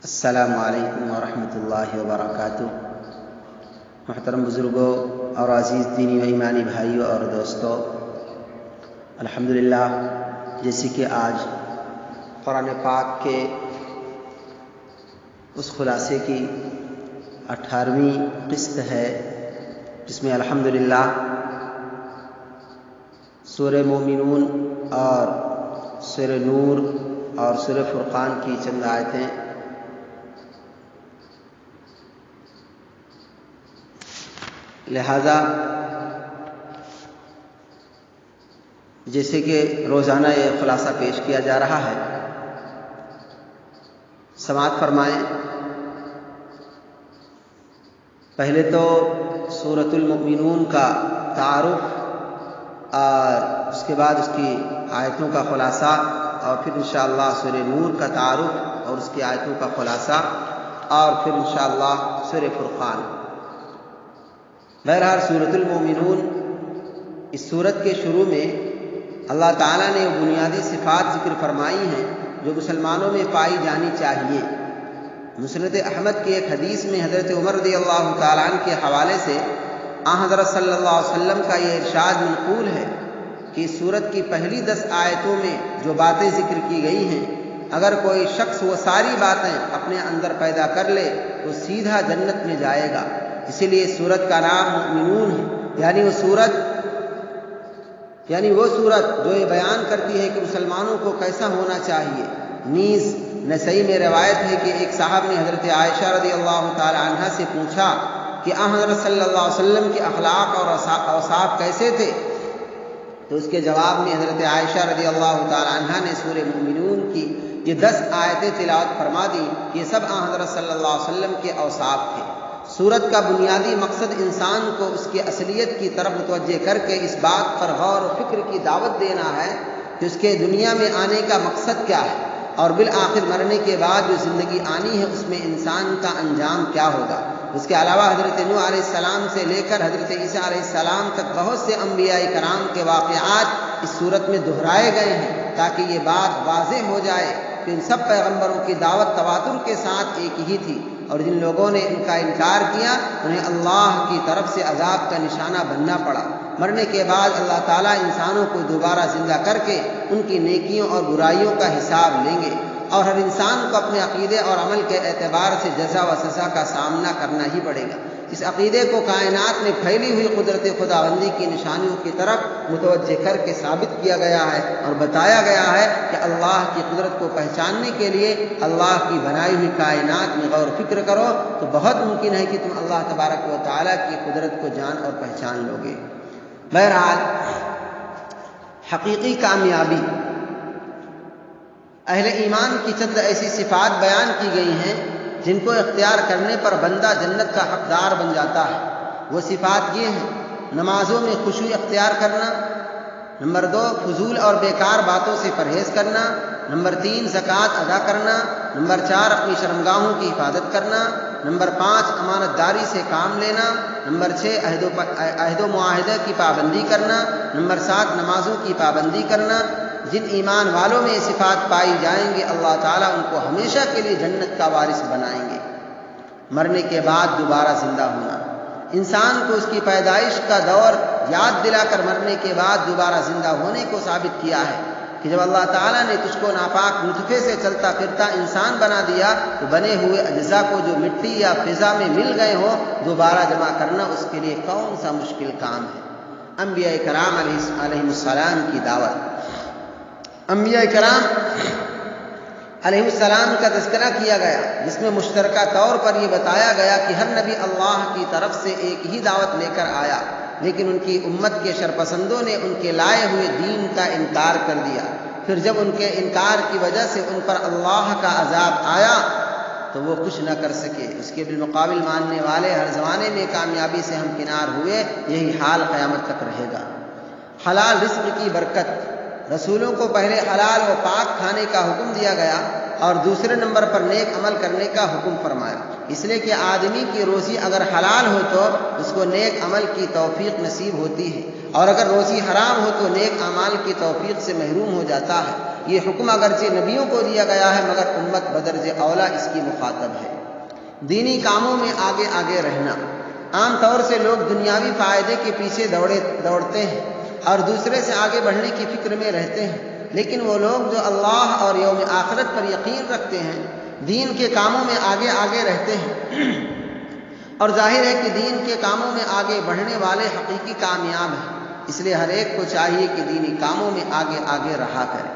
السلام علیکم ورحمۃ اللہ وبرکاتہ۔ محترم بزرگوں اور عزیز دینی و ایمانی بھائیوں اور دوستوں، الحمدللہ جیسے کہ آج قرآن پاک کے اس خلاصے کی 18ویں قسط ہے جس میں الحمدللہ سورہ مومنون اور سورہ نور اور سورہ فرقان کی چند آیتیں لہذا جیسے کہ روزانہ یہ خلاصہ پیش کیا جا رہا ہے، سماعت فرمائیں۔ پہلے تو سورۃ المؤمنون کا تعارف اور اس کے بعد اس کی آیتوں کا خلاصہ، اور پھر انشاءاللہ سورہ نور کا تعارف اور اس کی آیتوں کا خلاصہ، اور پھر انشاءاللہ سورہ فرقان۔ بہرحال سورۃ المؤمنون، اس سورت کے شروع میں اللہ تعالیٰ نے وہ بنیادی صفات ذکر فرمائی ہیں جو مسلمانوں میں پائی جانی چاہیے۔ مسند احمد کی ایک حدیث میں حضرت عمر رضی اللہ تعالیٰ عنہ کے حوالے سے حضرت صلی اللہ علیہ وسلم کا یہ ارشاد منقول ہے کہ اس سورت کی پہلی 10 آیتوں میں جو باتیں ذکر کی گئی ہیں، اگر کوئی شخص وہ ساری باتیں اپنے اندر پیدا کر لے تو سیدھا جنت میں جائے گا۔ اسی لیے اس سورت کا نام مومنون ہے، یعنی وہ سورت جو یہ بیان کرتی ہے کہ مسلمانوں کو کیسا ہونا چاہیے۔ نیز نسائی میں روایت ہے کہ ایک صاحب نے حضرت عائشہ رضی اللہ تعالی عنہا سے پوچھا کہ حضرت صلی اللہ علیہ وسلم کے اخلاق اور اوصاف کیسے تھے، تو اس کے جواب میں حضرت عائشہ رضی اللہ تعالی عنہا نے سورہ مومنون کی یہ 10 آیتیں تلاوت فرما دی کہ یہ سب حضرت صلی اللہ علیہ وسلم کے اوصاف تھے۔ سورت کا بنیادی مقصد انسان کو اس کی اصلیت کی طرف متوجہ کر کے اس بات پر غور و فکر کی دعوت دینا ہے کہ اس کے دنیا میں آنے کا مقصد کیا ہے، اور بالآخر مرنے کے بعد جو زندگی آنی ہے اس میں انسان کا انجام کیا ہوگا۔ اس کے علاوہ حضرت نوح علیہ السلام سے لے کر حضرت عیسیٰ علیہ السلام تک بہت سے انبیاء کرام کے واقعات اس سورت میں دہرائے گئے ہیں تاکہ یہ بات واضح ہو جائے کہ ان سب پیغمبروں کی دعوت تواتر کے ساتھ ایک ہی تھی، اور جن لوگوں نے ان کا انکار کیا انہیں اللہ کی طرف سے عذاب کا نشانہ بننا پڑا۔ مرنے کے بعد اللہ تعالیٰ انسانوں کو دوبارہ زندہ کر کے ان کی نیکیوں اور برائیوں کا حساب لیں گے، اور ہر انسان کو اپنے عقیدے اور عمل کے اعتبار سے جزا و سزا کا سامنا کرنا ہی پڑے گا۔ اس عقیدے کو کائنات میں پھیلی ہوئی قدرت خداوندی کی نشانیوں کی طرف متوجہ کر کے ثابت کیا گیا ہے اور بتایا گیا ہے کہ اللہ کی قدرت کو پہچاننے کے لیے اللہ کی بنائی ہوئی کائنات میں غور و فکر کرو تو بہت ممکن ہے کہ تم اللہ تبارک و تعالیٰ کی قدرت کو جان اور پہچان لو گے۔ بہرحال حقیقی کامیابی، اہل ایمان کی چند ایسی صفات بیان کی گئی ہیں جن کو اختیار کرنے پر بندہ جنت کا حقدار بن جاتا ہے۔ وہ صفات یہ ہیں: نمازوں میں خشوع اختیار کرنا، نمبر 2 فضول اور بیکار باتوں سے پرہیز کرنا، نمبر 3 زکوٰۃ ادا کرنا، نمبر 4 اپنی شرمگاہوں کی حفاظت کرنا، نمبر 5 امانت داری سے کام لینا، نمبر 6 عہد و معاہدہ کی پابندی کرنا، نمبر 7 نمازوں کی پابندی کرنا۔ جن ایمان والوں میں یہ صفات پائی جائیں گے اللہ تعالیٰ ان کو ہمیشہ کے لیے جنت کا وارث بنائیں گے۔ مرنے کے بعد دوبارہ زندہ ہونا، انسان کو اس کی پیدائش کا دور یاد دلا کر مرنے کے بعد دوبارہ زندہ ہونے کو ثابت کیا ہے کہ جب اللہ تعالیٰ نے تجھ کو ناپاک نطفے سے چلتا پھرتا انسان بنا دیا تو بنے ہوئے اجزاء کو جو مٹی یا فضا میں مل گئے ہوں دوبارہ جمع کرنا اس کے لیے کون سا مشکل کام ہے۔ انبیاء کرام علیہ السلام کی دعوت، انبیاء کرام علیہ السلام کا تذکرہ کیا گیا جس میں مشترکہ طور پر یہ بتایا گیا کہ ہر نبی اللہ کی طرف سے ایک ہی دعوت لے کر آیا، لیکن ان کی امت کے شرپسندوں نے ان کے لائے ہوئے دین کا انکار کر دیا۔ پھر جب ان کے انکار کی وجہ سے ان پر اللہ کا عذاب آیا تو وہ کچھ نہ کر سکے۔ اس کے بالمقابل ماننے والے ہر زمانے میں کامیابی سے ہمکنار ہوئے، یہی حال قیامت تک رہے گا۔ حلال رزق کی برکت، رسولوں کو پہلے حلال و پاک کھانے کا حکم دیا گیا اور دوسرے نمبر پر نیک عمل کرنے کا حکم فرمایا، اس لیے کہ آدمی کی روزی اگر حلال ہو تو اس کو نیک عمل کی توفیق نصیب ہوتی ہے، اور اگر روزی حرام ہو تو نیک اعمال کی توفیق سے محروم ہو جاتا ہے۔ یہ حکم اگرچہ نبیوں کو دیا گیا ہے مگر امت بدرجہ اولا اس کی مخاطب ہے۔ دینی کاموں میں آگے آگے رہنا۔ عام طور سے لوگ دنیاوی فائدے کے پیچھے دوڑتے ہیں اور دوسرے سے آگے بڑھنے کی فکر میں رہتے ہیں، لیکن وہ لوگ جو اللہ اور یوم آخرت پر یقین رکھتے ہیں دین کے کاموں میں آگے آگے رہتے ہیں، اور ظاہر ہے کہ دین کے کاموں میں آگے بڑھنے والے حقیقی کامیاب ہیں۔ اس لیے ہر ایک کو چاہیے کہ دینی کاموں میں آگے آگے رہا کرے۔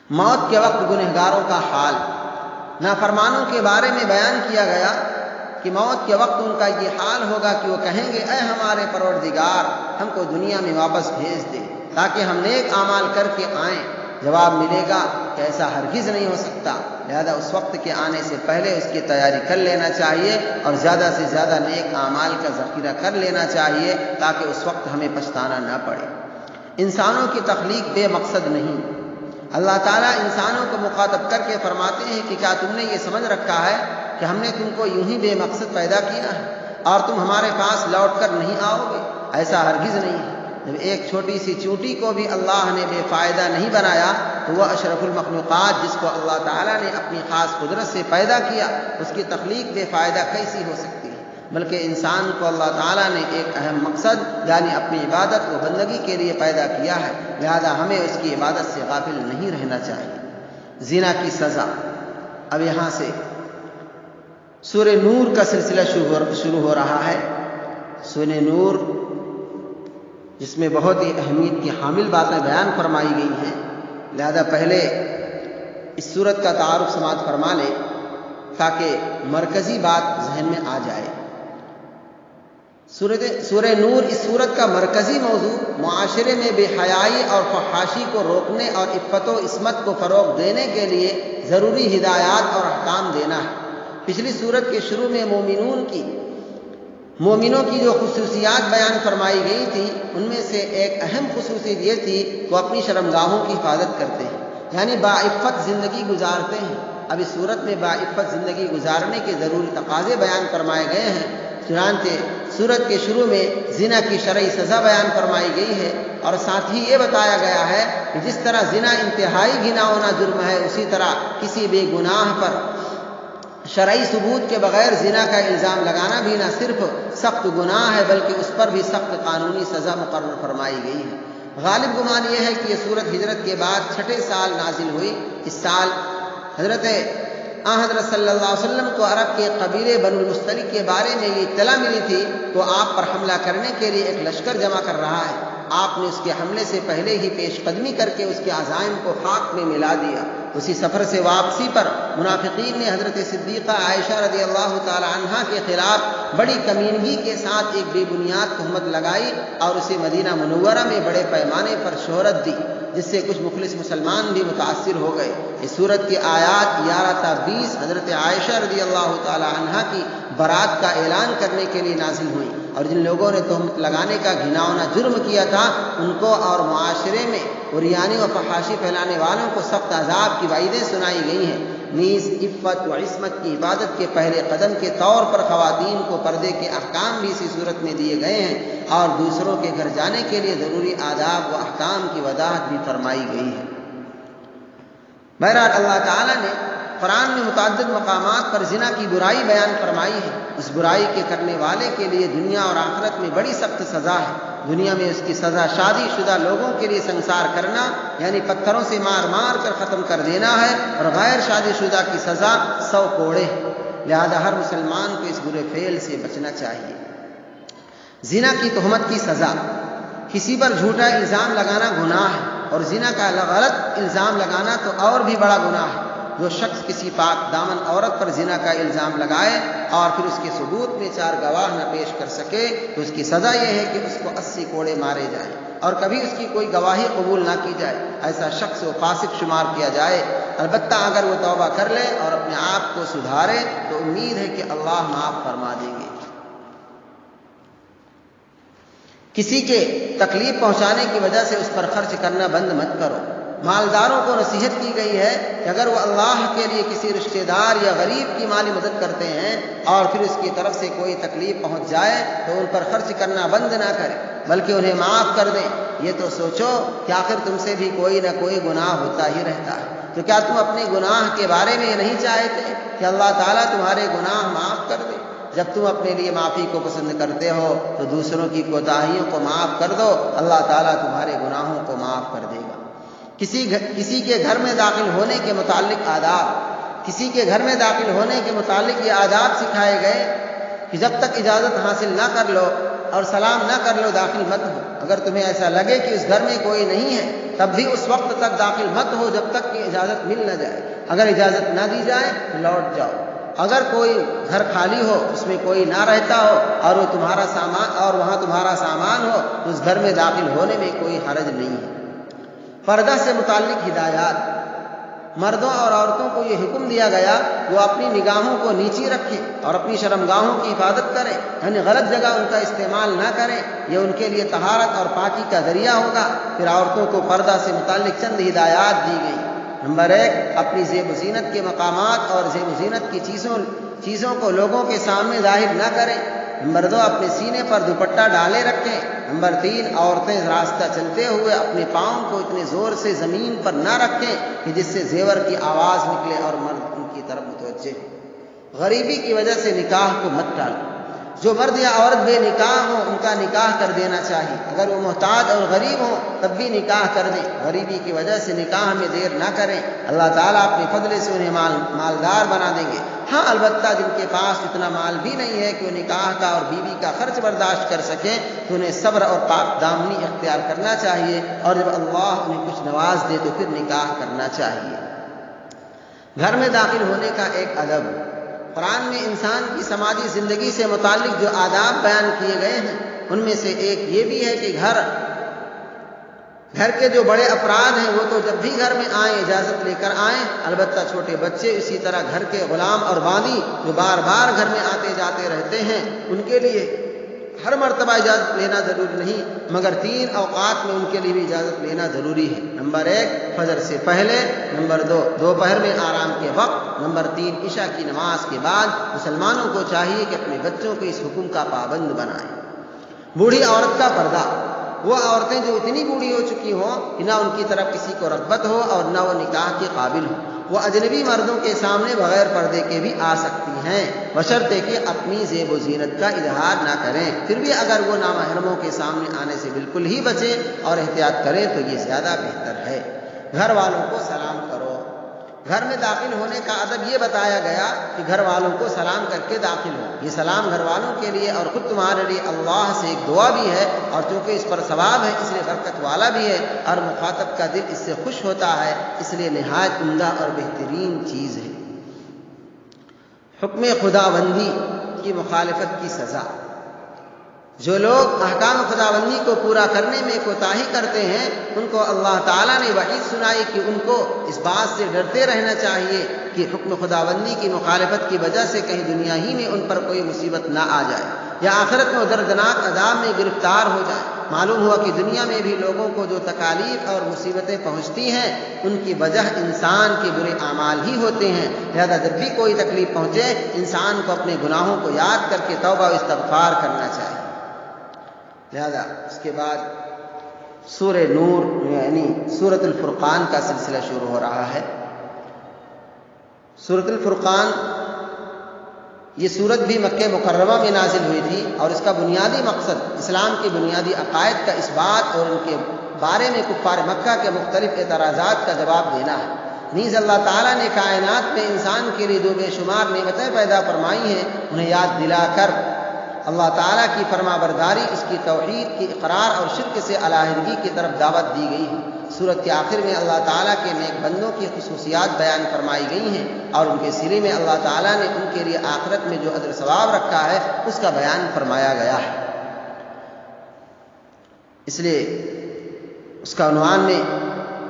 موت کے وقت گنہگاروں کا حال۔ نافرمانوں کے بارے میں بیان کیا گیا کہ موت کے وقت ان کا یہ حال ہوگا کہ وہ کہیں گے اے ہمارے پروردگار ہم کو دنیا میں واپس بھیج دے تاکہ ہم نیک اعمال کر کے آئیں۔ جواب ملے گا کہ ایسا ہرگز نہیں ہو سکتا، لہذا اس وقت کے آنے سے پہلے اس کی تیاری کر لینا چاہیے اور زیادہ سے زیادہ نیک اعمال کا ذخیرہ کر لینا چاہیے تاکہ اس وقت ہمیں پچھتانا نہ پڑے۔ انسانوں کی تخلیق بے مقصد نہیں۔ اللہ تعالیٰ انسانوں کو مخاطب کر کے فرماتے ہیں کہ کیا تم نے یہ سمجھ رکھا ہے کہ ہم نے تم کو یوں ہی بے مقصد پیدا کیا ہے اور تم ہمارے پاس لوٹ کر نہیں آؤ گے؟ ایسا ہرگز نہیں ہے۔ جب ایک چھوٹی سی چونٹی کو بھی اللہ نے بے فائدہ نہیں بنایا تو وہ اشرف المخلوقات جس کو اللہ تعالیٰ نے اپنی خاص قدرت سے پیدا کیا اس کی تخلیق بے فائدہ کیسی ہو سکتی ہے؟ بلکہ انسان کو اللہ تعالیٰ نے ایک اہم مقصد یعنی اپنی عبادت و بندگی کے لیے پیدا کیا ہے، لہذا ہمیں اس کی عبادت سے غافل نہیں رہنا چاہیے۔ زنا کی سزا۔ اب یہاں سے سورہ نور کا سلسلہ شروع ہو رہا ہے۔ سورہ نور جس میں بہت ہی اہمیت کی حامل باتیں بیان فرمائی گئی ہیں، لہذا پہلے اس سورت کا تعارف سماعت فرما لیں تاکہ مرکزی بات ذہن میں آ جائے۔ سورہ نور اس سورت کا مرکزی موضوع معاشرے میں بے حیائی اور فحاشی کو روکنے اور عفت و عصمت کو فروغ دینے کے لیے ضروری ہدایات اور احکام دینا ہے۔ پچھلی سورت کے شروع میں مومنوں کی جو خصوصیات بیان فرمائی گئی تھی ان میں سے ایک اہم خصوصیت یہ تھی کہ وہ اپنی شرمگاہوں کی حفاظت کرتے ہیں، یعنی باعفت زندگی گزارتے ہیں۔ اب اس صورت میں باعفت زندگی گزارنے کے ضروری تقاضے بیان فرمائے گئے ہیں۔ چنانچہ سورت کے شروع میں زنا کی شرعی سزا بیان فرمائی گئی ہے اور ساتھ ہی یہ بتایا گیا ہے کہ جس طرح زنا انتہائی گھناؤنا جرم ہے اسی طرح کسی بے گناہ پر شرعی ثبوت کے بغیر زنا کا الزام لگانا بھی نہ صرف سخت گناہ ہے بلکہ اس پر بھی سخت قانونی سزا مقرر فرمائی گئی ہے۔ غالب گمان یہ ہے کہ یہ سورت ہجرت کے بعد 6 سال نازل ہوئی۔ اس سال حضرت صلی اللہ علیہ وسلم کو عرب کے قبیلے بنو المستلق کے بارے میں یہ اطلاع ملی تھی تو آپ پر حملہ کرنے کے لیے ایک لشکر جمع کر رہا ہے۔ آپ نے اس کے حملے سے پہلے ہی پیش قدمی کر کے اس کے عزائم کو خاک میں ملا دیا۔ اسی سفر سے واپسی پر منافقین نے حضرت صدیقہ عائشہ رضی اللہ تعالی عنہا کے خلاف بڑی کمینگی کے ساتھ ایک بے بنیاد تہمت لگائی اور اسے مدینہ منورہ میں بڑے پیمانے پر شہرت دی، جس سے کچھ مخلص مسلمان بھی متاثر ہو گئے۔ اس سورت کی آیات 11 تا 20 حضرت عائشہ رضی اللہ تعالی عنہا کی برات کا اعلان کرنے کے لیے نازل ہوئی، اور جن لوگوں نے تہمت لگانے کا گھناؤنا جرم کیا تھا ان کو اور معاشرے میں عریانی و فحاشی پھیلانے والوں کو سخت عذاب کی وعیدیں سنائی گئی ہیں۔ نیز عفت و عصمت کی عبادت کے پہلے قدم کے طور پر خواتین کو پردے کے احکام بھی اسی صورت میں دیے گئے ہیں اور دوسروں کے گھر جانے کے لیے ضروری آداب و احکام کی وضاحت بھی فرمائی گئی ہے۔ بہرحال اللہ تعالیٰ نے قرآن میں متعدد مقامات پر زنا کی برائی بیان فرمائی ہے۔ اس برائی کے کرنے والے کے لیے دنیا اور آخرت میں بڑی سخت سزا ہے۔ دنیا میں اس کی سزا شادی شدہ لوگوں کے لیے سنسار کرنا یعنی پتھروں سے مار مار کر ختم کر دینا ہے، اور غیر شادی شدہ کی سزا 100 کوڑے ہے۔ لہذا ہر مسلمان کو اس برے فعل سے بچنا چاہیے۔ زنا کی تہمت کی سزا۔ کسی پر جھوٹا الزام لگانا گناہ ہے، اور زنا کا غلط الزام لگانا تو اور بھی بڑا گناہ ہے۔ جو شخص کسی پاک دامن عورت پر زنا کا الزام لگائے اور پھر اس کے ثبوت میں 4 گواہ نہ پیش کر سکے تو اس کی سزا یہ ہے کہ اس کو 80 کوڑے مارے جائیں اور کبھی اس کی کوئی گواہی قبول نہ کی جائے۔ ایسا شخص و فاسق شمار کیا جائے۔ البتہ اگر وہ توبہ کر لے اور اپنے آپ کو سدھارے تو امید ہے کہ اللہ معاف فرما دیں گے۔ کسی کے تکلیف پہنچانے کی وجہ سے اس پر خرچ کرنا بند مت کرو۔ مالداروں کو نصیحت کی گئی ہے کہ اگر وہ اللہ کے لیے کسی رشتہ دار یا غریب کی مالی مدد کرتے ہیں اور پھر اس کی طرف سے کوئی تکلیف پہنچ جائے تو ان پر خرچ کرنا بند نہ کریں بلکہ انہیں معاف کر دیں۔ یہ تو سوچو کہ آخر تم سے بھی کوئی نہ کوئی گناہ ہوتا ہی رہتا ہے، تو کیا تم اپنے گناہ کے بارے میں یہ نہیں چاہتے کہ اللہ تعالیٰ تمہارے گناہ معاف کر دے؟ جب تم اپنے لیے معافی کو پسند کرتے ہو تو دوسروں کی کوتاہیوں کو معاف کر دو، اللہ تعالیٰ تمہارے گناہوں کو معاف کر دے گا۔ کسی کے گھر میں داخل ہونے کے متعلق آداب، کسی کے گھر میں داخل ہونے کے متعلق یہ آداب سکھائے گئے کہ جب تک اجازت حاصل نہ کر لو اور سلام نہ کر لو داخل مت ہو۔ اگر تمہیں ایسا لگے کہ اس گھر میں کوئی نہیں ہے تب بھی اس وقت تک داخل مت ہو جب تک کہ اجازت مل نہ جائے۔ اگر اجازت نہ دی جائے تو لوٹ جاؤ۔ اگر کوئی گھر خالی ہو، اس میں کوئی نہ رہتا ہو اور وہاں تمہارا سامان ہو تو اس گھر میں داخل ہونے میں کوئی حرج نہیں ہے۔ پردہ سے متعلق ہدایات، مردوں اور عورتوں کو یہ حکم دیا گیا وہ اپنی نگاہوں کو نیچی رکھیں اور اپنی شرمگاہوں کی حفاظت کریں، یعنی غلط جگہ ان کا استعمال نہ کریں، یہ ان کے لیے طہارت اور پاکی کا ذریعہ ہوگا۔ پھر عورتوں کو پردہ سے متعلق چند ہدایات دی گئی۔ نمبر 1، اپنی زیب و زینت کے مقامات اور زیب و زینت کی چیزوں کو لوگوں کے سامنے ظاہر نہ کریں۔ نمبر 2، اپنے سینے پر دوپٹہ ڈالے رکھیں۔ نمبر 3، عورتیں راستہ چلتے ہوئے اپنے پاؤں کو اتنے زور سے زمین پر نہ رکھیں کہ جس سے زیور کی آواز نکلے اور مرد ان کی طرف متوجہ ہو۔ غریبی کی وجہ سے نکاح کو مت ٹالو۔ جو مرد یا عورت بے نکاح ہو ان کا نکاح کر دینا چاہیے، اگر وہ محتاج اور غریب ہوں تب بھی نکاح کر دیں۔ غریبی کی وجہ سے نکاح میں دیر نہ کریں، اللہ تعالیٰ اپنے فضل سے انہیں مالدار بنا دیں گے۔ ہاں البتہ جن کے پاس اتنا مال بھی نہیں ہے کہ وہ نکاح کا اور بیوی کا خرچ برداشت کر سکیں تو انہیں صبر اور پاک دامنی اختیار کرنا چاہیے، اور جب اللہ انہیں کچھ نواز دے تو پھر نکاح کرنا چاہیے۔ گھر میں داخل ہونے کا ایک ادب، قرآن میں انسان کی سماجی زندگی سے متعلق جو آداب بیان کیے گئے ہیں ان میں سے ایک یہ بھی ہے کہ گھر کے جو بڑے افراد ہیں وہ تو جب بھی گھر میں آئیں اجازت لے کر آئیں، البتہ چھوٹے بچے اسی طرح گھر کے غلام اور باندی جو بار بار گھر میں آتے جاتے رہتے ہیں ان کے لیے ہر مرتبہ اجازت لینا ضروری نہیں، مگر 3 اوقات میں ان کے لیے بھی اجازت لینا ضروری ہے۔ نمبر 1، فجر سے پہلے۔ نمبر 2، دوپہر میں آرام کے وقت۔ نمبر 3، عشاء کی نماز کے بعد۔ مسلمانوں کو چاہیے کہ اپنے بچوں کو اس حکم کا پابند بنائیں۔ بوڑھی عورت کا پردہ، وہ عورتیں جو اتنی بوڑھی ہو چکی ہوں کہ نہ ان کی طرف کسی کو رغبت ہو اور نہ وہ نکاح کے قابل ہو، وہ اجنبی مردوں کے سامنے بغیر پردے کے بھی آ سکتی ہیں، بشرطے کہ اپنی زیب و زینت کا اظہار نہ کریں۔ پھر بھی اگر وہ نامحرموں کے سامنے آنے سے بالکل ہی بچیں اور احتیاط کریں تو یہ زیادہ بہتر ہے۔ گھر والوں کو سلام کرو۔ گھر میں داخل ہونے کا ادب یہ بتایا گیا کہ گھر والوں کو سلام کر کے داخل ہو۔ یہ سلام گھر والوں کے لیے اور خود تمہارے لیے اللہ سے ایک دعا بھی ہے، اور چونکہ اس پر ثواب ہے اس لیے برکت والا بھی ہے، اور مخاطب کا دل اس سے خوش ہوتا ہے، اس لیے نہایت عمدہ اور بہترین چیز ہے۔ حکم خداوندی کی مخالفت کی سزا، جو لوگ احکام خداوندی کو پورا کرنے میں کوتاہی کرتے ہیں ان کو اللہ تعالیٰ نے وعید سنائی کہ ان کو اس بات سے ڈرتے رہنا چاہیے کہ حکم خداوندی کی مخالفت کی وجہ سے کہیں دنیا ہی میں ان پر کوئی مصیبت نہ آ جائے یا آخرت میں دردناک عذاب میں گرفتار ہو جائے۔ معلوم ہوا کہ دنیا میں بھی لوگوں کو جو تکالیف اور مصیبتیں پہنچتی ہیں ان کی وجہ انسان کے برے اعمال ہی ہوتے ہیں، لہذا جب بھی کوئی تکلیف پہنچے انسان کو اپنے گناہوں کو یاد کر کے توبہ و استغفار کرنا چاہیے۔ لہذا اس کے بعد سورہ نور یعنی سورۃ الفرقان کا سلسلہ شروع ہو رہا ہے۔ سورۃ الفرقان یہ سورت بھی مکہ مکرمہ میں نازل ہوئی تھی، اور اس کا بنیادی مقصد اسلام کے بنیادی عقائد کا اثبات اور ان کے بارے میں کفار مکہ کے مختلف اعتراضات کا جواب دینا ہے۔ نیز اللہ تعالیٰ نے کائنات میں انسان کے لیے جو بے شمار نعمتیں پیدا فرمائی ہیں انہیں یاد دلا کر اللہ تعالیٰ کی فرما برداری، اس کی توحید کی اقرار اور شرک سے علیحدگی کی طرف دعوت دی گئی ہے۔ سورت کے آخر میں اللہ تعالیٰ کے نیک بندوں کی خصوصیات بیان فرمائی گئی ہیں، اور ان کے سرے میں اللہ تعالیٰ نے ان کے لیے آخرت میں جو اجر ثواب رکھا ہے اس کا بیان فرمایا گیا ہے۔ اس لیے اس کا عنوان میں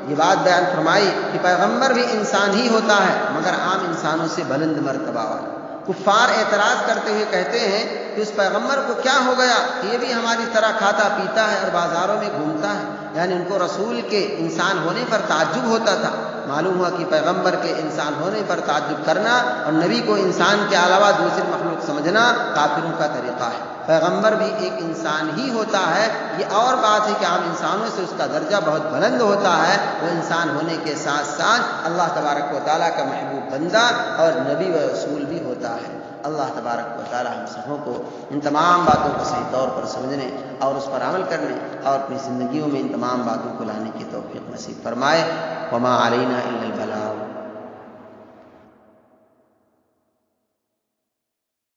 یہ بات بیان فرمائی کہ پیغمبر بھی انسان ہی ہوتا ہے مگر عام انسانوں سے بلند مرتبہ والا۔ کفار اعتراض کرتے ہوئے کہتے ہیں کہ اس پیغمبر کو کیا ہو گیا کہ یہ بھی ہماری طرح کھاتا پیتا ہے اور بازاروں میں گھومتا ہے، یعنی ان کو رسول کے انسان ہونے پر تعجب ہوتا تھا۔ معلوم ہوا کہ پیغمبر کے انسان ہونے پر تعجب کرنا اور نبی کو انسان کے علاوہ دوسری مخلوق سمجھنا کافروں کا طریقہ ہے۔ پیغمبر بھی ایک انسان ہی ہوتا ہے، یہ اور بات ہے کہ عام انسانوں سے اس کا درجہ بہت بلند ہوتا ہے۔ وہ انسان ہونے کے ساتھ ساتھ اللہ تبارک و تعالیٰ کا محبوب بندہ اور نبی و رسول بھی ہوتا ہے۔ اللہ تبارک و تعالیٰ ہم سبوں کو ان تمام باتوں کو صحیح طور پر سمجھنے اور اس پر عمل کرنے اور اپنی زندگیوں میں ان تمام باتوں کو لانے کی توفیق نصیب فرمائے۔ وما علینا الا البلاغ۔